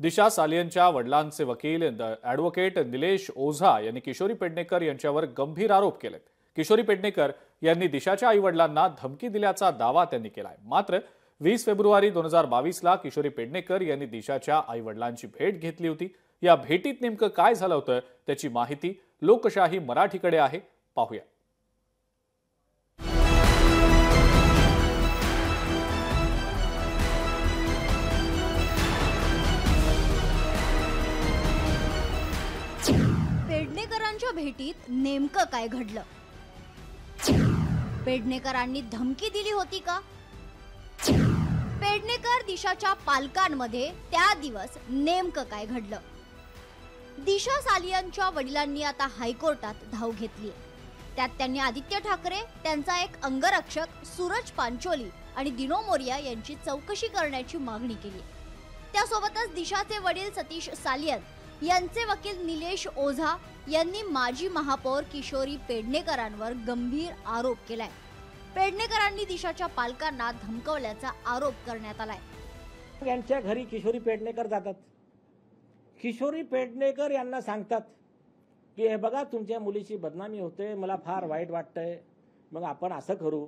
दिशा सालियनच्या वडिलांचे वकील ॲडव्होकेट निलेश ओझा यांनी किशोरी पेडणेकर यांच्यावर गंभीर आरोप केलेत। किशोरी पेडणेकर यांनी दिशाच्या आईवडिलांना धमकी दिल्याचा दावा त्यांनी केलाय। मात्र 20 फेब्रुवारी 2022 ला किशोरी पेडणेकर यांनी दिशाच्या आईवडिलांची भेट घेतली होती। या भेटीत नेमकं काय झालं होतं त्याची माहिती लोकशाही मराठीकडे आहे, पाहूया। पेडणेकरांच्या भेटीत नेमकं काय घडलं? पेडणेकरांनी धमकी दिली होती का? पेडणेकर दिशाच्या पालकांमध्ये त्या दिवस नेमकं काय घडलं? दिशा सालियनच्या वडिलांनी आता हायकोर्टात धाव घेतली। त्यात त्यांनी आदित्य ठाकरे, त्यांचा एक अंगरक्षक सूरज पांचोली आणि दिनो मोरिया यांची चौकशी करण्याची मागणी केली। त्यासोबतच दिशाचे वडील सतीश सालियन यांचे वकील निलेश ओझा यांनी माजी महापौर किशोरी पेडणेकरांवर गंभीर आरोप केलाय। पेडणेकरांनी दिशाच्या पालकांना धमकवल्याचा आरोप करण्यात आलाय। यांच्या घरी किशोरी पेडणेकर जातात। किशोरी पेडणेकर यांना सांगतात की हे बघा तुमच्या मुलीची बदनामी होते, मला फार वाईट वाटतंय, मग आपण असं करू,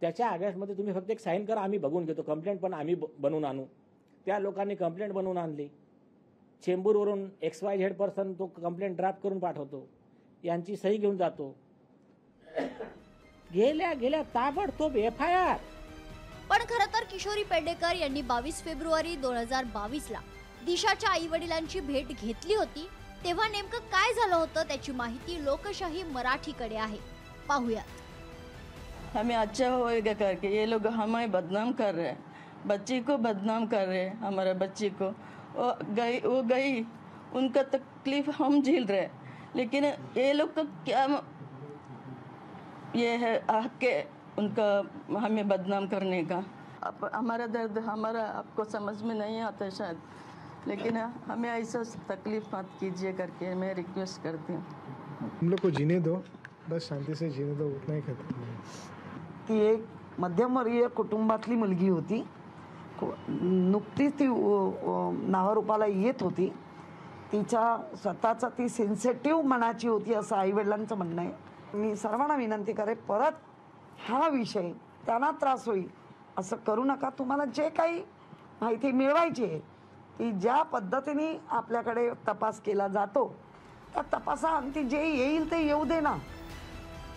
त्याच्या अगेन्स्टमध्ये तुम्ही फक्त एक साईन करा, आम्ही बघून घेतो, कंप्लेंट पण आम्ही बनवून आणू। त्या लोकांनी कंप्लेंट बनवून आणली। चेंबूरवरून XYZ पर्सन तो कंप्लेंट ड्राफ्ट करून पाठवतो, यांची सही घेऊन जातो, गेल्या ताबडतोब FIR। पण खरं तर किशोरी पेडणेकर यांनी 22 फेब्रुवारी 2022 ला दिशाच्या आई वडिलांची भेट घेतली होती। तेव्हा नेमकं काय झालं होतं त्याची माहिती लोकशाही मराठीकडे आहे, पाहूया। हमें अच्छा होएगा करके ये लोग हमें बदनाम कर रहे हैं, बच्ची को बदनाम कर रहे हैं, हमारे बच्ची को वो गई उनका तकलीफ हम झेल रहे हैं, लेकिन ये लोग का क्या ये है हक है उनका हमें बदनाम करने का। अब हमारा दर्द हमारा आपको समझ में नहीं आता शायद, लेकिन हमें ऐसा तकलीफ मत कीजिए करके मैं रिक्वेस्ट करती हूँ। हम लोग को जीने दो, बस शांति से जीने दो, उतना ही खत्म। ती एक मध्यमवर्गीय कुटुंबातली मुलगी होती, नुकतीच ती नावारूपाला येत होती। तिच्या स्वतःचा ती सेन्सिटिव्ह मनाची होती असं आईवडिलांचं म्हणणं आहे। मी सर्वांना विनंती करे, परत हा विषय त्यांना त्रास होईल असं करू नका। तुम्हाला जे काही माहिती मिळवायची आहे ती ज्या पद्धतीने आपल्याकडे तपास केला जातो त्या तपासाअंती जे येईल ते येऊ दे ना।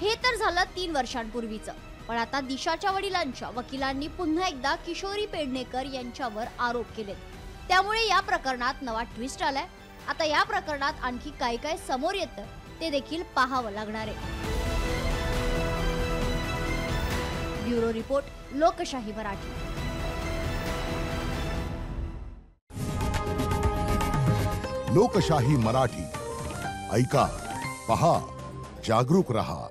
हे तर झालं 3 वर्षांपूर्वीचं, पण आता दिशाच्या वडिलांच्या वकिलांनी पुन्हा एकदा किशोरी पेडणेकर यांच्यावर आरोप केलेत। त्यामुळे या प्रकरणात नवा ट्विस्ट आलाय। आता या प्रकरणात आणखी काय काय समोर येतं ते देखील पाहावं लागणार आहे। ब्युरो रिपोर्ट, लोकशाही मराठी। लोकशाही मराठी ऐका, पहा, जागरूक रहा।